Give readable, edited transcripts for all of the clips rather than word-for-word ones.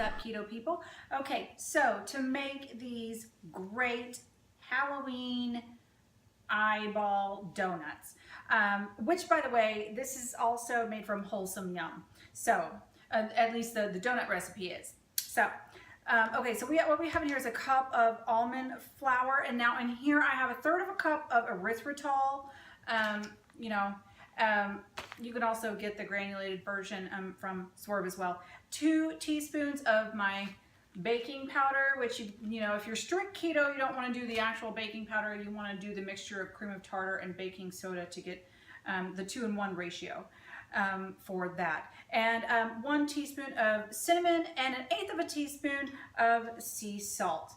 up, keto people? Okay, so to make these great Halloween eyeball donuts, which, by the way, this is also made from Wholesome Yum. So at least the donut recipe is. So okay, so what we have in here is a cup of almond flour, and now in here I have 1/3 of a cup of erythritol. You can also get the granulated version from Swerve as well. 2 teaspoons of my baking powder, which if you're strict keto, you don't want to do the actual baking powder. You want to do the mixture of cream of tartar and baking soda to get the 2-in-1 ratio for that. And 1 teaspoon of cinnamon and 1/8 of a teaspoon of sea salt.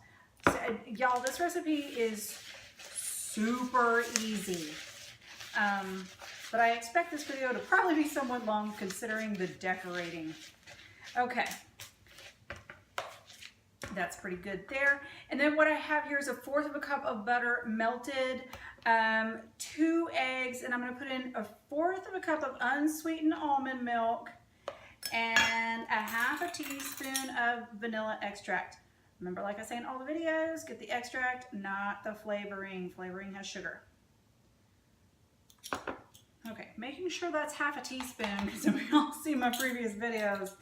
So, y'all, this recipe is super easy. But I expect this video to probably be somewhat long considering the decorating. Okay. That's pretty good there. And then what I have here is 1/4 of a cup of butter melted, 2 eggs, and I'm going to put in 1/4 of a cup of unsweetened almond milk, and 1/2 teaspoon of vanilla extract. Remember, like I say in all the videos, get the extract, not the flavoring. Flavoring has sugar. Okay, making sure that's 1/2 teaspoon, because if you all see my previous videos,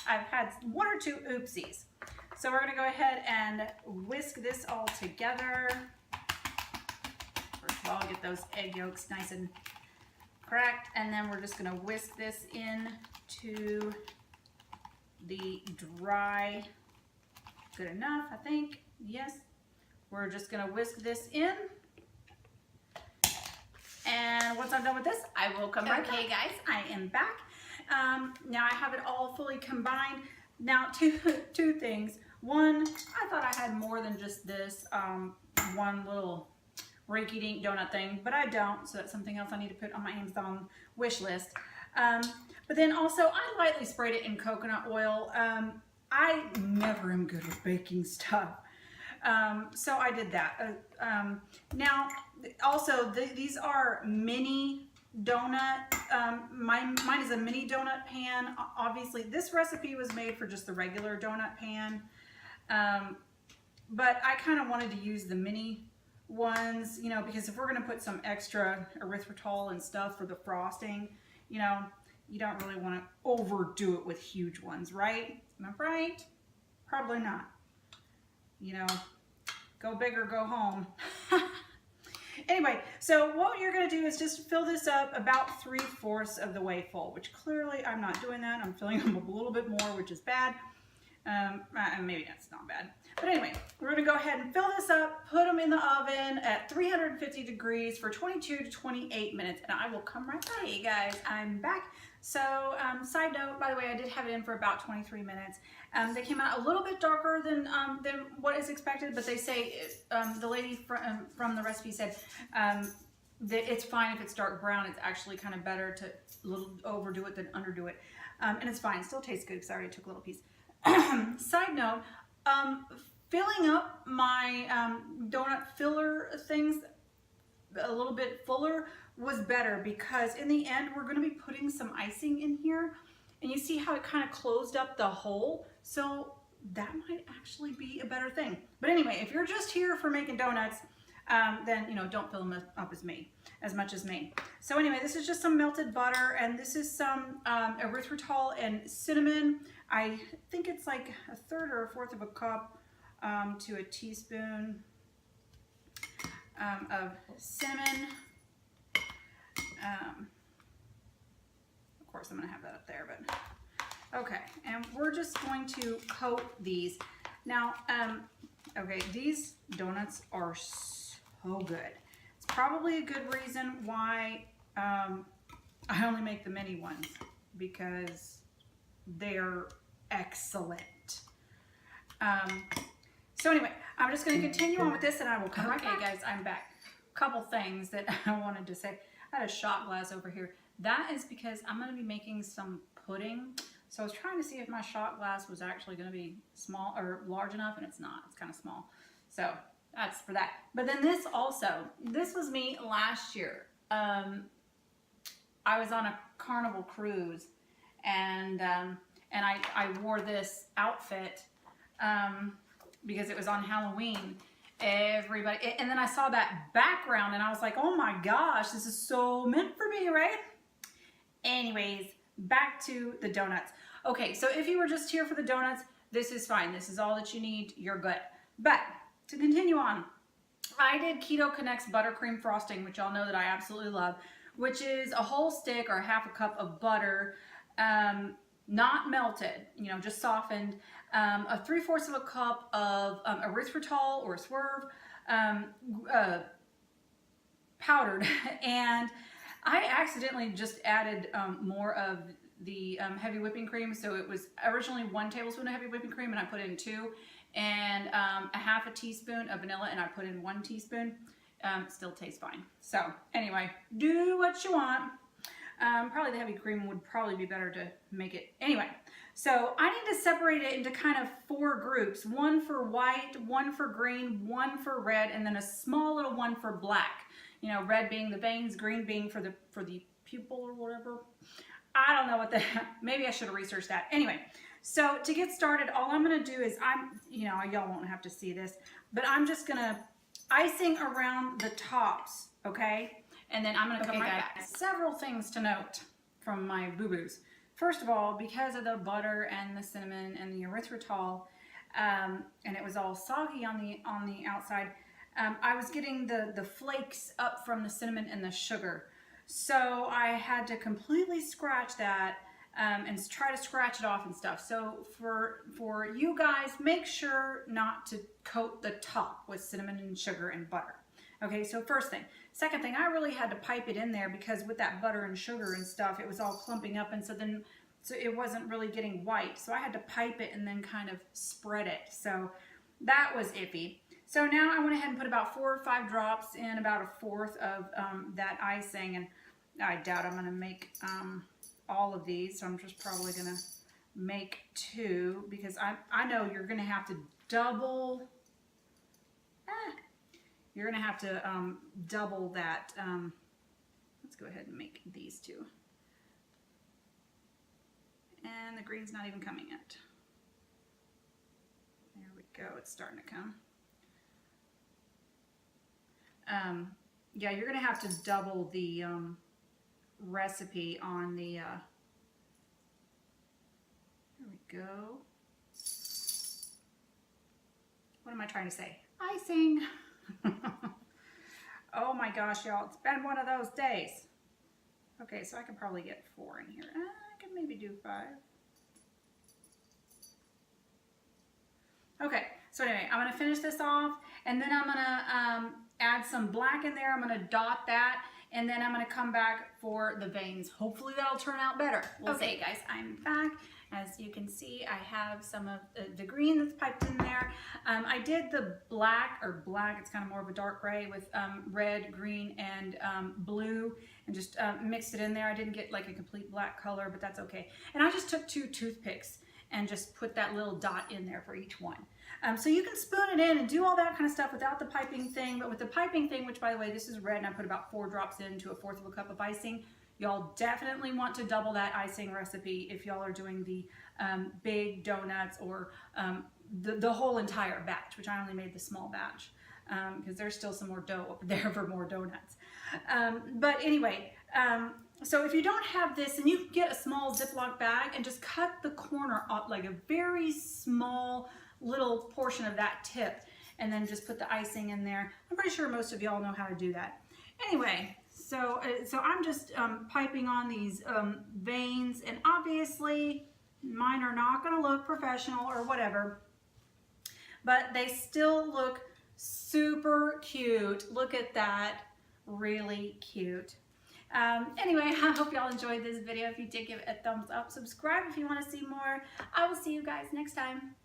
I've had 1 or 2 oopsies. So we're going to go ahead and whisk this all together. First of all, get those egg yolks nice and cracked, and then we're just going to whisk this into the dry. Good enough, I think. Yes. We're just going to whisk this in. And once I'm done with this, I will come right back. Okay, guys, I am back. Now I have it all fully combined. Now, two things. One, I thought I had more than just this one little rinky-dink donut thing, but I don't, so that's something else I need to put on my Amazon wish list. But then also, I lightly sprayed it in coconut oil. I never am good with baking stuff. So I did that. Now, also, these are mini donut. Mine is a mini donut pan. Obviously, this recipe was made for just the regular donut pan. But I kind of wanted to use the mini ones, because if we're going to put some extra erythritol and stuff for the frosting, you don't really want to overdo it with huge ones, right? Am I right? Probably not. Go big or go home. Anyway, so what you're going to do is just fill this up about 3/4 of the way full, which clearly I'm not doing that. I'm filling them up a little bit more, which is bad. Maybe that's not bad. But anyway, we're going to go ahead and fill this up, put them in the oven at 350 degrees for 22 to 28 minutes, and I will come right back. Hey guys, I'm back. So, side note, by the way, I did have it in for about 23 minutes. They came out a little bit darker than what is expected, but they say, the lady from the recipe said that it's fine if it's dark brown. It's actually kind of better to little overdo it than underdo it. And it's fine. It still tastes good because I already took a little piece. Side note, filling up my donut filler things a little bit fuller was better, because in the end we're going to be putting some icing in here, and you see how it kind of closed up the hole, so that might actually be a better thing. But anyway, if you're just here for making donuts, then don't fill them up as much as me. So anyway, this is just some melted butter, and this is some erythritol and cinnamon. I think it's like 1/3 or 1/4 of a cup to a teaspoon of cinnamon. Of course, I'm going to have that up there, but okay. And we're just going to coat these. Now, okay, these donuts are so good. It's probably a good reason why I only make the mini ones, because they're excellent. So anyway, I'm just going to continue on with this, and I will come right back. Okay, guys, I'm back. Couple things that I wanted to say. I had a shot glass over here. That is because I'm going to be making some pudding. So I was trying to see if my shot glass was actually going to be small or large enough, and it's not. It's kind of small. So that's for that. But then this also, this was me last year. I was on a Carnival cruise, and and I wore this outfit because it was on Halloween. Everybody, and then I saw that background and I was like, oh my gosh, this is so meant for me, right? Anyways, back to the donuts. Okay, so if you were just here for the donuts, this is fine. This is all that you need. You're good. But to continue on, I did Keto Connects buttercream frosting, which y'all know that I absolutely love, which is a whole stick or a half a cup of butter, not melted, you know, just softened, a 3/4 of a cup of erythritol or swerve, powdered, and I accidentally just added more of the heavy whipping cream. So it was originally 1 tablespoon of heavy whipping cream and I put in 2, and a half a teaspoon of vanilla and I put in 1 teaspoon. Still tastes fine. So anyway, do what you want. Probably the heavy cream would probably be better to make it. Anyway, so I need to separate it into kind of 4 groups. 1 for white, 1 for green, 1 for red, and then a small little one for black. You know, red being the veins, green being for the pupil or whatever. I don't know what the, maybe I should have researched that. Anyway, so to get started, all I'm going to do is you know, y'all won't have to see this, but I'm just going to icing around the tops, okay? And then I'm going to come right back. Several things to note from my boo-boos. First of all, because of the butter and the cinnamon and the erythritol, and it was all soggy on the outside, I was getting the flakes up from the cinnamon and the sugar. So I had to completely scratch that and try to scratch it off and stuff. So for you guys, make sure not to coat the top with cinnamon and sugar and butter. Okay, so first thing. Second thing, I really had to pipe it in there because with that butter and sugar and stuff, it was all clumping up, and so it wasn't really getting white. So I had to pipe it and then kind of spread it. So that was iffy. So now I went ahead and put about 4 or 5 drops in about 1/4 of that icing, and I doubt I'm going to make all of these, so I'm just probably going to make 2 because I know you're going to have to double. You're going to have to double that. Let's go ahead and make these 2. And the green's not even coming yet. There we go. It's starting to come. Yeah, you're going to have to double the recipe on the, there we go. What am I trying to say? Icing. Oh my gosh, y'all, it's been one of those days. Okay, so I can probably get 4 in here. I can maybe do 5. Okay, so anyway, I'm going to finish this off, and then I'm going to add some black in there. I'm going to dot that, and then I'm going to come back for the veins. Hopefully that'll turn out better. We'll see. Okay, guys, I'm back. As you can see, I have some of the green that's piped in there. I did the black, it's kind of more of a dark gray with red, green, and blue, and just mixed it in there. I didn't get like a complete black color, but that's okay. And I just took 2 toothpicks and just put that little dot in there for each one. So you can spoon it in and do all that kind of stuff without the piping thing, but with the piping thing, which by the way, this is red, and I put about 4 drops into 1/4 of a cup of icing. Y'all definitely want to double that icing recipe if y'all are doing the big donuts or the whole entire batch, which I only made the small batch because there's still some more dough up there for more donuts. But anyway, so if you don't have this, and you can get a small Ziploc bag and just cut the corner off, like a very small little portion of that tip, and then just put the icing in there. I'm pretty sure most of y'all know how to do that. Anyway, so I'm just piping on these veins, and obviously mine are not going to look professional or whatever, but they still look super cute. Look at that, really cute. Anyway, I hope y'all enjoyed this video. If you did, give it a thumbs up. Subscribe if you want to see more. I will see you guys next time.